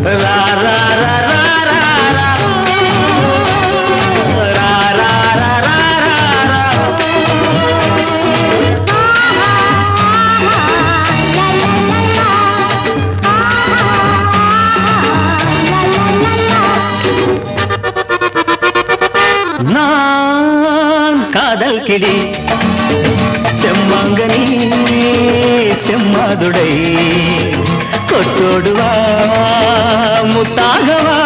ரா ரா ரா ரா ரா ரா. ரா ரா ரா ரா ரா ரா. நான் காதல் கிளி செம்மாங்கனி செம்மாதுடை கொத்தோடுவா முத்தாகவா.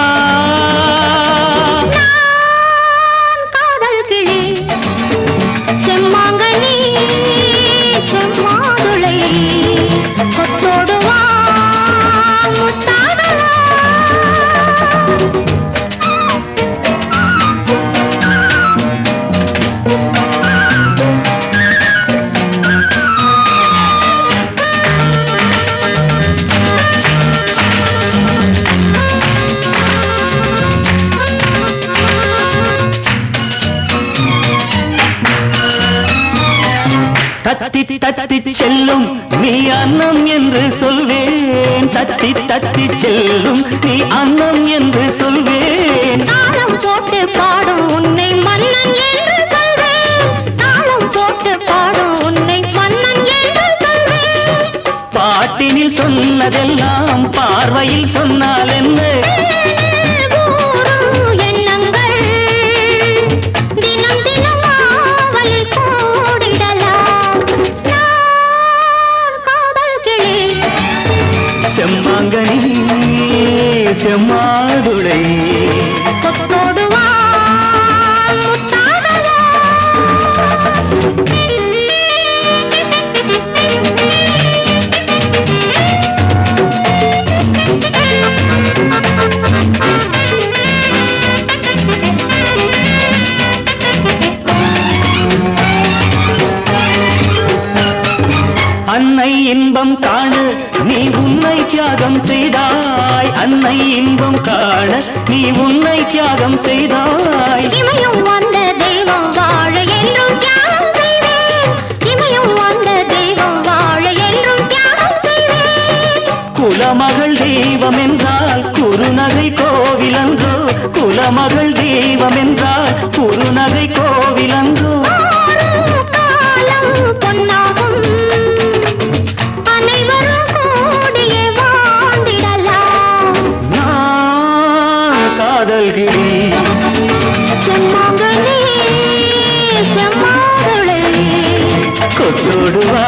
காதல் கிளி செம்மாங்கனி செம்மாதுளை கொத்தோடுவா முத்தாகவா. தத்தி தத்தி செல்லும் நீ அன்னம் என்று சொல்வேன். தத்தி தத்தி செல்லும் நீ அன்னம் என்று சொல்வேன். தாளம் போட்டு பாடும் உன்னை மன்னன் என்று சொல்வேன். தாளம் போட்டு பாடும் உன்னை மன்னன் என்று சொல்வேன். பாட்டினில் சொன்னதெல்லாம் பார்வையில் சொன்னால் என்ன? எண்ணங்கள் தினம் தினம் ஆவலில் கூடிடலாம். நான் காதல் கிளி செம்மாங்கனி செம்மாதுளை கொத்தோடுவா முத்தாகவா. அன்னை இன்பம் காண நீ உன்னை தியாகம் செய்தாய். அன்னை இன்பம் காண நீ உன்னை தியாகம் செய்தாய். இமையும் வந்த தெய்வம் வாழ என்றும் தியாகம் செய்வேன். இமையும் வந்த தெய்வம் வாழ என்றும் தியாகம் செய்வேன். குலமகள் தெய்வம் என்றால் குறுநகை கோவிலன்றோ. குலமகள் தெய்வம் என்றால் குறுநகை கோவிலன்றோ. காலம் பொன்னாகும் அனைவரும் கூடியே வாழ்ந்திடலாம். நான் காதல் கிளி செம்மாங்கனி செம்மாதுளை கொத்தோடுவா